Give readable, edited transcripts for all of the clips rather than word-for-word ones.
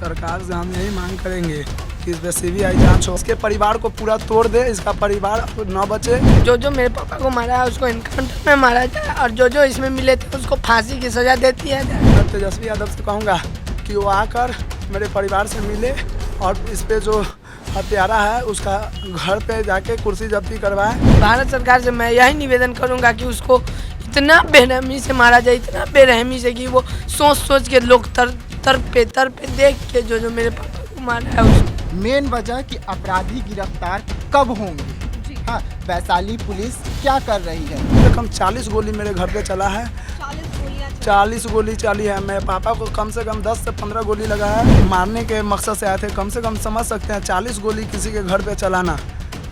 सरकार से हम यही मांग करेंगे कि इस पर सीबीआई जांच हो, इसके परिवार को पूरा तोड़ दे, इसका परिवार न बचे। जो मेरे पापा को मारा है उसको इनकाउंटर में मारा जाए और जो इसमें मिले थे उसको फांसी की सजा देती है। मैं तेजस्वी यादव से कहूँगा कि वो आकर मेरे परिवार से मिले और इस पे जो हत्यारा है उसका घर पे जाके कुर्सी जब्ती करवाए। भारत सरकार से मैं यही निवेदन करूंगा कि उसको इतना बेरहमी से मारा जाए, इतना बेरहमी से कि वो सोच के लोग तर पे देख के जो मेरे पापा को मारा है उसको। मेन वजह कि अपराधी गिरफ्तार कब होंगे। हाँ, वैशाली पुलिस क्या कर रही है? कम 40 गोली मेरे घर पे चला है, 40 गोली चली है। मेरे पापा को कम से कम 10 से 15 गोली लगा है। मारने के मकसद से आए थे। कम से कम समझ सकते हैं 40 गोली किसी के घर पे चलाना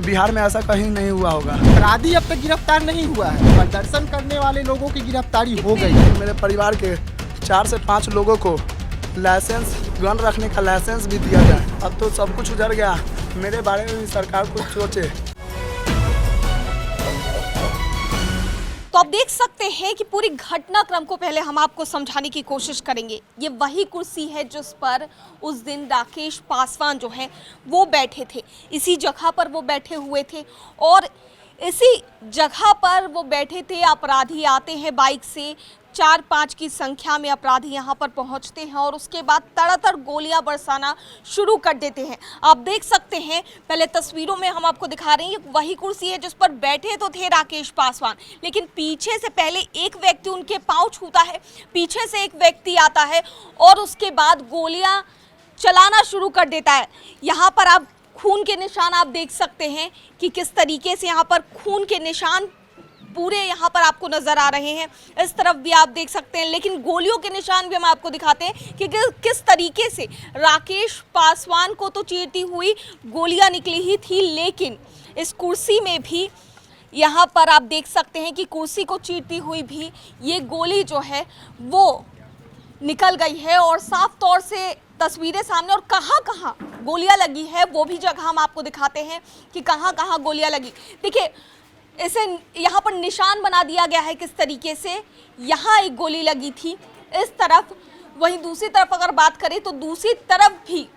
बिहार में ऐसा कहीं नहीं हुआ होगा। अपराधी अब तक गिरफ्तार नहीं हुआ है, प्रदर्शन करने वाले लोगों की गिरफ्तारी हो गई। मेरे परिवार के 4 से 5 लोगों को लाइसेंस, गन रखने का लाइसेंस भी दिया जाए। अब तो सब कुछ उजड़ गया। मेरे बारे में भी सरकार कुछ सोचे। तो आप देख सकते हैं कि पूरी घटनाक्रम को पहले हम आपको समझाने की कोशिश करेंगे। ये वही कुर्सी है जिस पर उस दिन राकेश पासवान जो है वो बैठे थे, इसी जगह पर वो बैठे हुए थे और इसी जगह पर वो बैठे थे। अपराधी आते हैं बाइक से, 4-5 की संख्या में अपराधी यहाँ पर पहुँचते हैं और उसके बाद तड़ातड़ गोलियां बरसाना शुरू कर देते हैं। आप देख सकते हैं, पहले तस्वीरों में हम आपको दिखा रहे हैं, वही कुर्सी है जिस पर बैठे तो थे राकेश पासवान, लेकिन पीछे से पहले एक व्यक्ति उनके पाँव छूता है, पीछे से एक व्यक्ति आता है और उसके बाद गोलियाँ चलाना शुरू कर देता है। यहाँ पर आप खून के निशान आप देख सकते हैं कि किस तरीके से यहाँ पर खून के निशान पूरे यहाँ पर आपको नजर आ रहे हैं। इस तरफ भी आप देख सकते हैं, लेकिन गोलियों के निशान भी हम आपको दिखाते हैं कि किस तरीके से राकेश पासवान को तो चीरती हुई गोलियां निकली ही थी, लेकिन इस कुर्सी में भी यहाँ पर आप देख सकते हैं कि कुर्सी को चीरती हुई भी ये गोली जो है वो निकल गई है और साफ तौर से तस्वीरें सामने, और कहाँ कहाँ गोलियां लगी है वो भी जगह हम आपको दिखाते हैं कि कहाँ कहाँ गोलियां लगी। देखिए, इसे यहाँ पर निशान बना दिया गया है किस तरीके से। यहाँ एक गोली लगी थी इस तरफ, वहीं दूसरी तरफ अगर बात करें तो दूसरी तरफ भी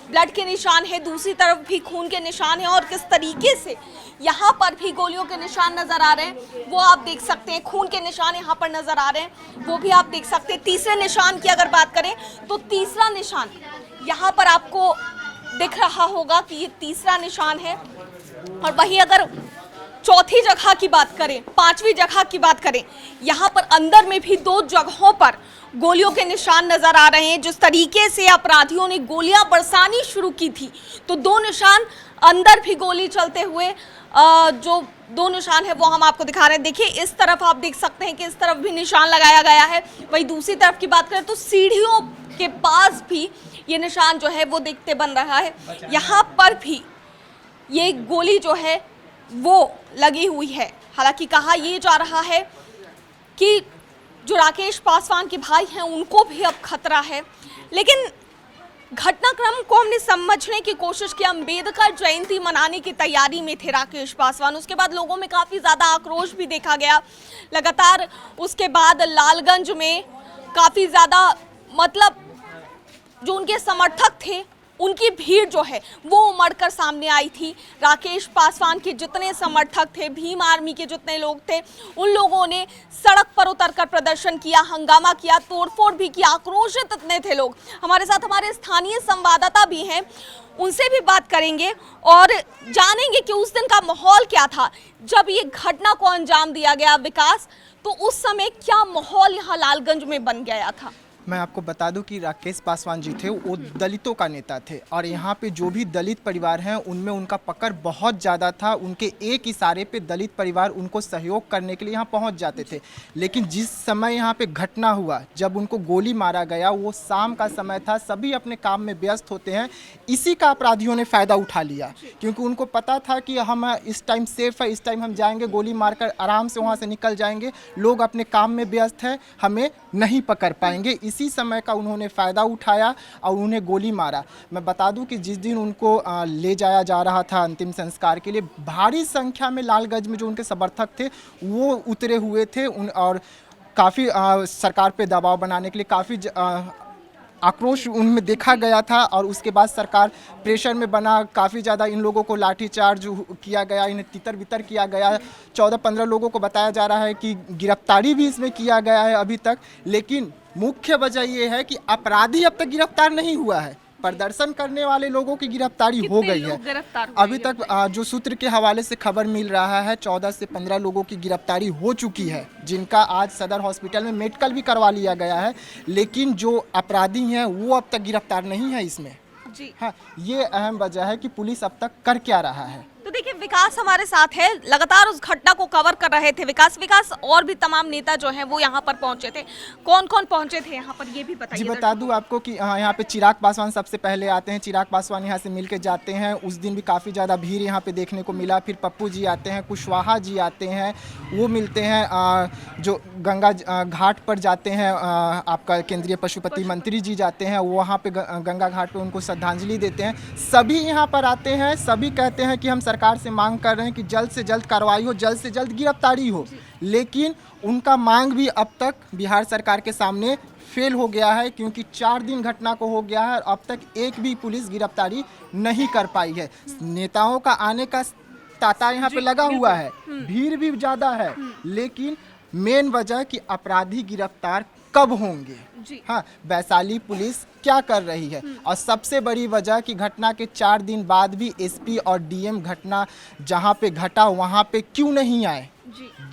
ब्लड के निशान है, दूसरी तरफ भी खून के निशान है और किस तरीके से यहाँ पर भी गोलियों के निशान नजर आ रहे हैं वो आप देख सकते हैं। खून के निशान यहाँ पर नजर आ रहे हैं वो भी आप देख सकते हैं। तीसरे निशान की अगर बात करें तो तीसरा निशान यहाँ पर आपको दिख रहा होगा कि ये तीसरा निशान है। और वहीं अगर चौथी जगह की बात करें, 5वीं जगह की बात करें, यहाँ पर अंदर में भी 2 जगहों पर गोलियों के निशान नजर आ रहे हैं। जिस तरीके से अपराधियों ने गोलियां बरसानी शुरू की थी तो 2 निशान अंदर भी गोली चलते हुए जो 2 निशान है वो हम आपको दिखा रहे हैं। देखिए, इस तरफ आप देख सकते हैं कि इस तरफ भी निशान लगाया गया है। वहीं दूसरी तरफ की बात करें तो सीढ़ियों के पास भी ये निशान जो है वो देखते बन रहा है। यहाँ पर भी ये गोली जो है वो लगी हुई है। हालांकि कहा ये जा रहा है कि जो राकेश पासवान के भाई हैं उनको भी अब खतरा है, लेकिन घटनाक्रम को हमने समझने की कोशिश की। अंबेडकर जयंती मनाने की तैयारी में थे राकेश पासवान, उसके बाद लोगों में काफ़ी ज़्यादा आक्रोश भी देखा गया लगातार। उसके बाद लालगंज में काफ़ी ज़्यादा मतलब जो उनके समर्थक थे उनकी भीड़ जो है वो उमड़कर सामने आई थी। राकेश पासवान के जितने समर्थक थे, भीम आर्मी के जितने लोग थे, उन लोगों ने सड़क पर उतरकर प्रदर्शन किया, हंगामा किया, तोड़फोड़ भी किया, आक्रोशित इतने थे लोग। हमारे साथ हमारे स्थानीय संवाददाता भी हैं, उनसे भी बात करेंगे और जानेंगे कि उस दिन का माहौल क्या था जब ये घटना को अंजाम दिया गया। विकास, तो उस समय क्या माहौल यहाँ लालगंज में बन गया था? मैं आपको बता दूं कि राकेश पासवान जी थे वो दलितों का नेता थे और यहाँ पे जो भी दलित परिवार हैं उनमें उनका पकड़ बहुत ज़्यादा था। उनके एक इशारे पे दलित परिवार उनको सहयोग करने के लिए यहाँ पहुँच जाते थे। लेकिन जिस समय यहाँ पे घटना हुआ, जब उनको गोली मारा गया, वो शाम का समय था, सभी अपने काम में व्यस्त होते हैं। इसी का अपराधियों ने फ़ायदा उठा लिया क्योंकि उनको पता था कि हम इस टाइम सेफ है, इस टाइम हम जाएंगे, गोली मारकर आराम से वहाँ से निकल जाएंगे, लोग अपने काम में व्यस्त हैं, हमें नहीं पकड़ पाएंगे। इसी समय का उन्होंने फ़ायदा उठाया और उन्हें गोली मारा। मैं बता दूं कि जिस दिन उनको ले जाया जा रहा था अंतिम संस्कार के लिए, भारी संख्या में लालगंज में जो उनके समर्थक थे वो उतरे हुए थे और काफ़ी सरकार पे दबाव बनाने के लिए काफ़ी आक्रोश उनमें देखा गया था और उसके बाद सरकार प्रेशर में बना, काफ़ी ज़्यादा इन लोगों को लाठीचार्ज किया गया, इन्हें तितर बितर किया गया। 14-15 लोगों को बताया जा रहा है कि गिरफ्तारी भी इसमें किया गया है अभी तक। लेकिन मुख्य वजह ये है कि अपराधी अब तक गिरफ्तार नहीं हुआ है, प्रदर्शन करने वाले लोगों की गिरफ्तारी हो गई है। अभी तक जो सूत्र के हवाले से खबर मिल रहा है 14 से 15 लोगों की गिरफ्तारी हो चुकी है, जिनका आज सदर हॉस्पिटल में मेडिकल भी करवा लिया गया है। लेकिन जो अपराधी हैं वो अब तक गिरफ्तार नहीं है इसमें जी। हाँ, ये अहम वजह है कि पुलिस अब तक कर क्या रहा है। तो देखिए विकास हमारे साथ है, लगातार उस घटना को कवर कर रहे थे विकास और भी तमाम नेता जो हैं वो यहाँ पर पहुंचे थे। कौन कौन पहुंचे थे यहाँ पर ये भी बताइए। जी बता दूं आपको कि यहाँ पे चिराग पासवान सबसे पहले आते हैं। चिराग पासवान यहाँ से मिलके जाते हैं। उस दिन भी काफ़ी ज़्यादा भीड़ यहाँ पे देखने को मिला। फिर पप्पू जी आते हैं, कुशवाहा जी आते हैं, वो मिलते हैं। जो गंगा घाट पर जाते हैं, आपका केंद्रीय पशुपति मंत्री जी जाते हैं, वहाँ पे गंगा घाट पे उनको श्रद्धांजलि देते हैं। सभी यहाँ पर आते हैं, सभी कहते हैं कि हम सरकार से मांग कर रहे हैं कि जल्द से जल्द कार्रवाई हो, जल्द से जल्द गिरफ्तारी हो। लेकिन उनका मांग भी अब तक बिहार सरकार के सामने फेल हो गया है, क्योंकि 4 दिन घटना को हो गया है और अब तक एक भी पुलिस गिरफ्तारी नहीं कर पाई है। नेताओं का आने का तांता यहाँ पे लगा हुआ है, भीड़ भी ज़्यादा है, लेकिन मेन वजह कि अपराधी गिरफ्तार कब होंगे। हाँ, वैशाली पुलिस क्या कर रही है। और सबसे बड़ी वजह कि घटना के 4 दिन बाद भी एसपी और डीएम घटना जहाँ पे घटा वहाँ पे क्यों नहीं आए,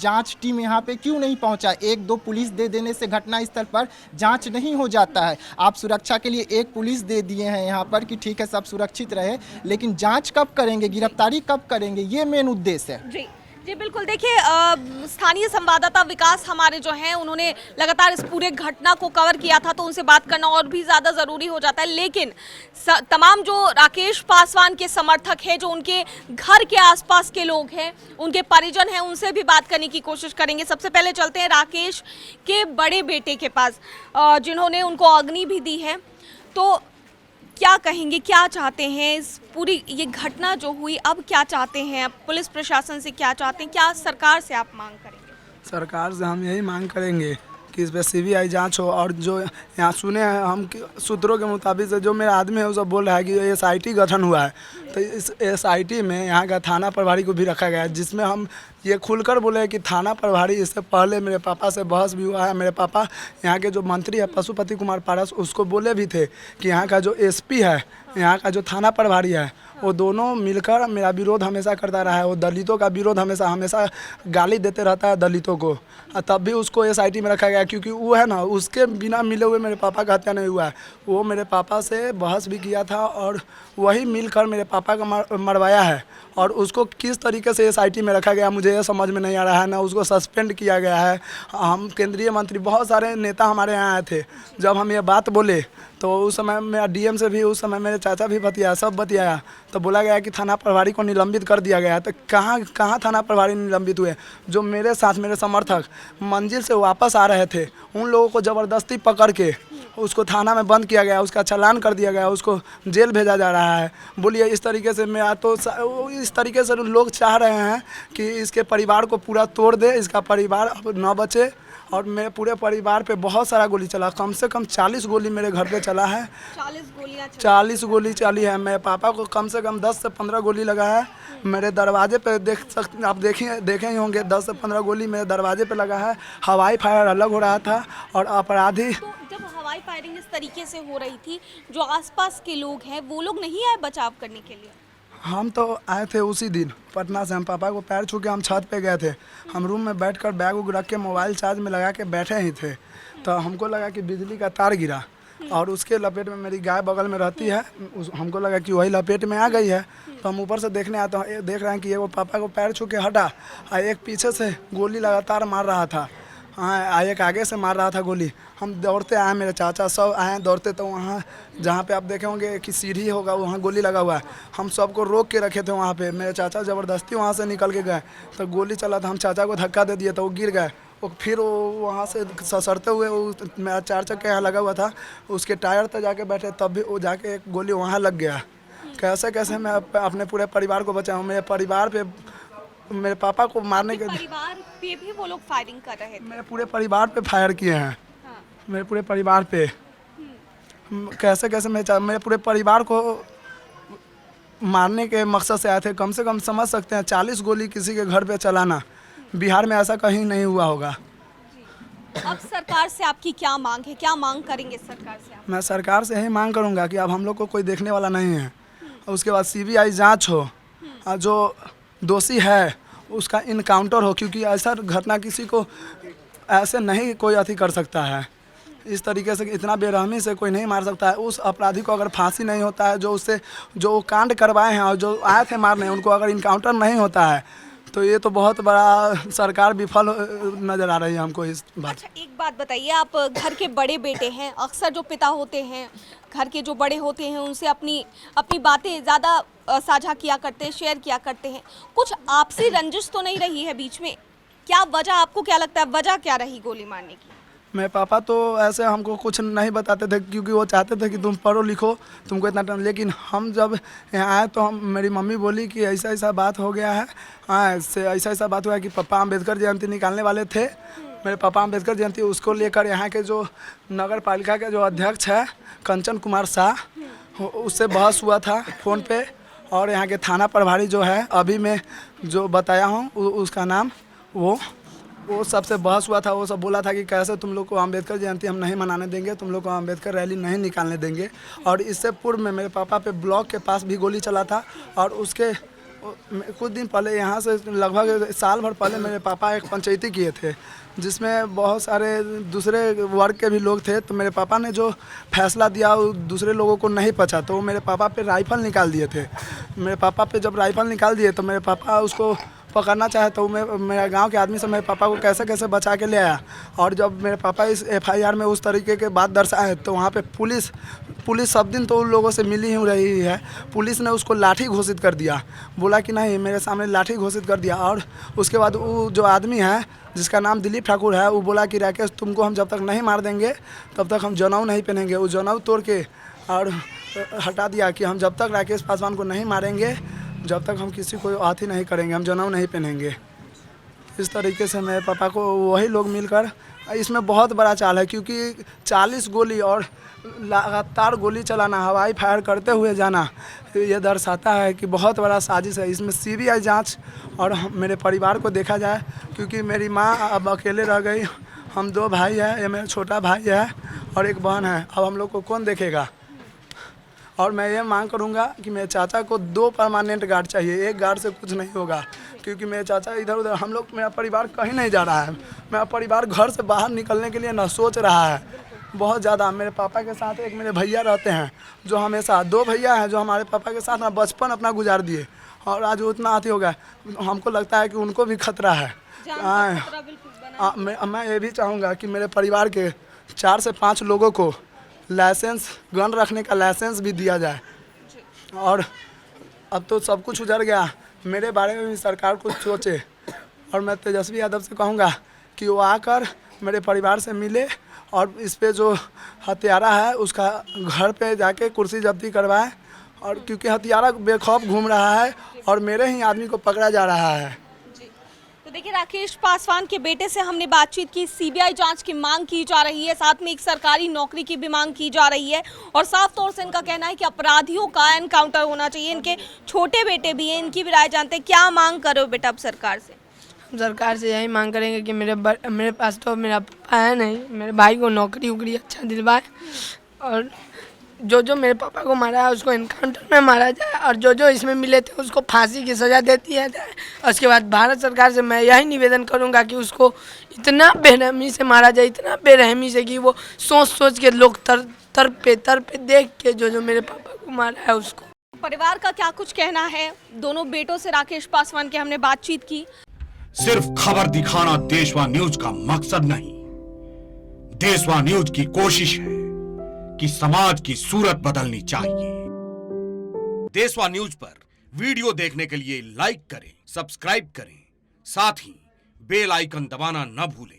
जांच टीम यहाँ पे क्यों नहीं पहुँचा। 1-2 पुलिस दे देने से घटना स्थल पर जांच नहीं हो जाता है। आप सुरक्षा के लिए 1 पुलिस दे दिए हैं यहाँ पर कि ठीक है सब सुरक्षित रहे, लेकिन जांच कब करेंगे, गिरफ्तारी कब करेंगे, ये मेन उद्देश्य है। जी बिल्कुल। देखिए स्थानीय संवाददाता विकास हमारे जो हैं उन्होंने लगातार इस पूरे घटना को कवर किया था, तो उनसे बात करना और भी ज़्यादा ज़रूरी हो जाता है। लेकिन तमाम जो राकेश पासवान के समर्थक हैं, जो उनके घर के आसपास के लोग हैं, उनके परिजन हैं, उनसे भी बात करने की कोशिश करेंगे। सबसे पहले चलते हैं राकेश के बड़े बेटे के पास, जिन्होंने उनको अग्नि भी दी है। तो क्या कहेंगे, क्या चाहते हैं इस पूरी ये घटना जो हुई, अब क्या चाहते हैं, अब पुलिस प्रशासन से क्या चाहते हैं, क्या सरकार से आप मांग करेंगे? सरकार से हम यही मांग करेंगे कि इस पर सीबीआई जांच हो। और जो यहाँ सुने हैं हम सूत्रों के मुताबिक से, जो मेरा आदमी है वो सब बोल रहा है कि एसआईटी गठन हुआ है, तो इस एसआईटी में यहाँ का थाना प्रभारी को भी रखा गया है, जिसमें हम ये खुलकर बोले हैं कि थाना प्रभारी, इससे पहले मेरे पापा से बहस भी हुआ है। मेरे पापा यहाँ के जो मंत्री है पशुपति कुमार पारस, उसको बोले भी थे कि यहाँ का जो एसपी है, यहाँ का जो थाना प्रभारी है, वो दोनों मिलकर मेरा विरोध हमेशा करता रहा है। वो दलितों का विरोध हमेशा गाली देते रहता है दलितों को, तब भी उसको एसआईटी में रखा गया, क्योंकि वो है ना, उसके बिना मिले हुए मेरे पापा का हत्या नहीं हुआ है। वो मेरे पापा से बहस भी किया था और वही मिलकर मेरे पापा का मरवाया है। और उसको किस तरीके से एसआईटी में रखा गया मुझे ये समझ में नहीं आ रहा है। ना उसको सस्पेंड किया गया है। हम केंद्रीय मंत्री, बहुत सारे नेता हमारे यहाँ आए थे। जब हम ये बात बोले तो उस समय मेरा डीएम से भी, उस समय मेरे चाचा भी बतियाया, सब बतियाया, तो बोला गया कि थाना प्रभारी को निलंबित कर दिया गया है। तो कहाँ थाना प्रभारी निलंबित हुए? जो मेरे साथ मेरे समर्थक मंजिल से वापस आ रहे थे, उन लोगों को ज़बरदस्ती पकड़ के उसको थाना में बंद किया गया, उसका चालान कर दिया गया, उसको जेल भेजा जा रहा है। बोलिए इस तरीके से मैं तो इस तरीके से लोग चाह रहे हैं कि इसके परिवार को पूरा तोड़ दे, इसका परिवार अब न बचे। और मेरे पूरे परिवार पे बहुत सारा गोली चला, कम से कम 40 गोली मेरे घर पे चला है। 40 गोली चली है। मेरे पापा को कम से कम 10 से 15 गोली लगा है। मेरे दरवाजे पे देख सकते, आप देखे ही होंगे, 10 से 15 गोली मेरे दरवाजे पे लगा है। हवाई फायर अलग हो रहा था। और अपराधी, तो जब हवाई फायरिंग इस तरीके से हो रही थी, जो आसपास के लोग हैं वो लोग नहीं आए बचाव करने के लिए? हम तो आए थे उसी दिन पटना से। हम पापा को पैर छू के हम छत पे गए थे। हम रूम में बैठकर बैग उग रख के मोबाइल चार्ज में लगा के बैठे ही थे, तो हमको लगा कि बिजली का तार गिरा और उसके लपेट में मेरी गाय बगल में रहती है। हमको लगा कि वही लपेट में आ गई है, तो हम ऊपर से देखने आते हैं, देख रहे हैं कि ये वो पापा को पैर छू के हटा और एक पीछे से गोली लगातार मार रहा था। हाँ, एक आगे से मार रहा था गोली। हम दौड़ते आए, मेरे चाचा सब आए दौड़ते, तो वहाँ जहाँ पे आप देखे होंगे कि सीढ़ी होगा वहाँ गोली लगा हुआ है। हम सबको रोक के रखे थे वहाँ पे। मेरे चाचा ज़बरदस्ती वहाँ से निकल के गए, तो गोली चला था। हम चाचा को धक्का दे दिए तो वो गिर गए। वो फिर वो वहाँ से ससरते हुए, वो मेरा 4 चक्के यहाँ लगा हुआ था, उसके टायर तक जाके बैठे, तब भी वो जाके एक गोली वहाँ लग गया। कैसे कैसे मैं अपने पूरे परिवार को बचाऊँ। मेरे परिवार पे, मेरे पापा को मारने के परिवार पे भी वो लोग फायरिंग कर रहे थे? मेरे पूरे परिवार पे फायर किए हैं। हाँ। मेरे पूरे परिवार पे। कैसे कैसे मेरे पूरे परिवार को मारने के मकसद से आए थे। कम से कम समझ सकते हैं 40 गोली किसी के घर पे चलाना, बिहार में ऐसा कहीं नहीं हुआ होगा। अब सरकार से आपकी क्या मांग है, क्या मांग करेंगे सरकार से आप? मैं सरकार से यही मांग करूंगा कि अब हम लोग को कोई देखने वाला नहीं है, उसके बाद CBI जांच हो और जो दोषी है उसका इनकाउंटर हो, क्योंकि ऐसा घटना किसी को ऐसे नहीं कोई अति कर सकता है। इस तरीके से इतना बेरहमी से कोई नहीं मार सकता है। उस अपराधी को अगर फांसी नहीं होता है, जो उससे जो कांड करवाए हैं और जो आए थे मारने, उनको अगर इनकाउंटर नहीं होता है तो ये तो बहुत बड़ा सरकार विफल नज़र आ रही है हमको इस बात। अच्छा, एक बात बताइए, आप घर के बड़े बेटे हैं, अक्सर जो पिता होते हैं घर के जो बड़े होते हैं उनसे अपनी बातें ज़्यादा साझा किया करते हैं, शेयर किया करते हैं। कुछ आपसी रंजिश तो नहीं रही है बीच में? क्या वजह, आपको क्या लगता है वजह क्या रही गोली मारने की? मेरे पापा तो ऐसे हमको कुछ नहीं बताते थे, क्योंकि वो चाहते थे कि तुम पढ़ो लिखो, तुमको इतना टाइम। लेकिन हम जब यहाँ आए तो मेरी मम्मी बोली कि ऐसा ऐसा बात हो गया है। हाँ, ऐसा ऐसा बात हुआ है कि पापा अम्बेडकर जयंती निकालने वाले थे। मेरे पापा अम्बेडकर जयंती, उसको लेकर यहाँ के जो नगर पालिका के जो अध्यक्ष है कंचन कुमार शाह, उससे बहस हुआ था फ़ोन पे। और यहाँ के थाना प्रभारी जो है, अभी मैं जो बताया हूँ उसका नाम, वो सबसे बहस हुआ था। वो सब बोला था कि कैसे तुम लोग को अम्बेडकर जयंती हम नहीं मनाने देंगे, तुम लोग को अम्बेडकर रैली नहीं निकालने देंगे। और इससे पूर्व में मेरे पापा पे ब्लॉक के पास भी गोली चला था। और उसके कुछ दिन पहले, यहाँ से लगभग साल भर पहले, मेरे पापा एक पंचायती किए थे जिसमें बहुत सारे दूसरे वर्ग के भी लोग थे। तो मेरे पापा ने जो फैसला दिया वो दूसरे लोगों को नहीं पचा, तो वो मेरे पापा पे राइफल निकाल दिए थे। मेरे पापा पे जब राइफल निकाल दिए तो मेरे पापा उसको पकड़ना चाहे, तो मेरा गांव के आदमी से मेरे पापा को कैसे कैसे बचा के ले आया। और जब मेरे पापा इस FIR में उस तरीके के बात दर्शाए तो वहाँ पे पुलिस सब दिन तो उन लोगों से मिली ही रही है। पुलिस ने उसको लाठी घोषित कर दिया, बोला कि नहीं, मेरे सामने लाठी घोषित कर दिया। और उसके बाद वो जो आदमी है जिसका नाम दिलीप ठाकुर है, वो बोला कि राकेश, तुमको हम जब तक नहीं मार देंगे तब तक हम जनेऊ नहीं पहनेंगे। वो जनेऊ तोड़ के और हटा दिया कि हम जब तक राकेश पासवान को नहीं मारेंगे, जब तक हम किसी को हाथ ही नहीं करेंगे, हम जनेऊ नहीं पहनेंगे। इस तरीके से मेरे पापा को वही लोग मिलकर, इसमें बहुत बड़ा चाल है, क्योंकि 40 गोली और लगातार गोली चलाना, हवाई फायर करते हुए जाना, ये दर्शाता है कि बहुत बड़ा साजिश है। इसमें CBI जांच और मेरे परिवार को देखा जाए, क्योंकि मेरी माँ अब अकेले रह गई। हम 2 भाई हैं, ये मेरा छोटा भाई है और एक बहन है। अब हम लोग को कौन देखेगा? और मैं ये मांग करूंगा कि मेरे चाचा को 2 परमानेंट गार्ड चाहिए, एक गार्ड से कुछ नहीं होगा। क्योंकि मेरे चाचा इधर उधर, हम लोग, मेरा परिवार कहीं नहीं जा रहा है। मेरा परिवार घर से बाहर निकलने के लिए ना सोच रहा है बहुत ज़्यादा। मेरे पापा के साथ एक मेरे भैया रहते हैं, जो हमेशा 2 भैया हैं जो हमारे पापा के साथ ना बचपन अपना गुजार दिए, और आज उतना आती हो गया। हमको लगता है कि उनको भी खतरा है। मैं ये भी चाहूँगा कि मेरे परिवार के 4 से 5 लोगों को लाइसेंस, गन रखने का लाइसेंस भी दिया जाए। और अब तो सब कुछ उजड़ गया, मेरे बारे में भी सरकार कुछ सोचे। और मैं तेजस्वी यादव से कहूँगा कि वो आकर मेरे परिवार से मिले और इस पे जो हत्यारा है उसका घर पे जाके कुर्सी जब्ती करवाए। और क्योंकि हत्यारा बेखौफ घूम रहा है और मेरे ही आदमी को पकड़ा जा रहा है। तो देखिए, राकेश पासवान के बेटे से हमने बातचीत की। CBI जांच की मांग की जा रही है, साथ में एक सरकारी नौकरी की भी मांग की जा रही है। और साफ तौर से इनका कहना है कि अपराधियों का एनकाउंटर होना चाहिए। इनके छोटे बेटे भी हैं, इनकी भी राय जानते हैं। क्या मांग करो बेटा अब सरकार से? हम सरकार से यही मांग करेंगे कि मेरे पास तो मेरा पापा है नहीं, मेरे भाई को नौकरी उकरी अच्छा दिलवाए। और जो मेरे पापा को मारा है उसको एनकाउंटर में मारा जाए, और जो इसमें मिले थे उसको फांसी की सज़ा देती है जाए। उसके बाद भारत सरकार से मैं यही निवेदन करूंगा कि उसको इतना बेरहमी से मारा जाए, इतना बेरहमी से कि वो सोच के लोग तर पे देख के जो मेरे पापा को मारा है उसको। परिवार का क्या कुछ कहना है? दोनों बेटों से राकेश पासवान के हमने बातचीत की। सिर्फ खबर दिखाना देशवा न्यूज का मकसद नहीं, देशवा न्यूज की कोशिश है कि समाज की सूरत बदलनी चाहिए। देशवा न्यूज पर वीडियो देखने के लिए लाइक करें, सब्सक्राइब करें, साथ ही बेल आइकन दबाना न भूलें।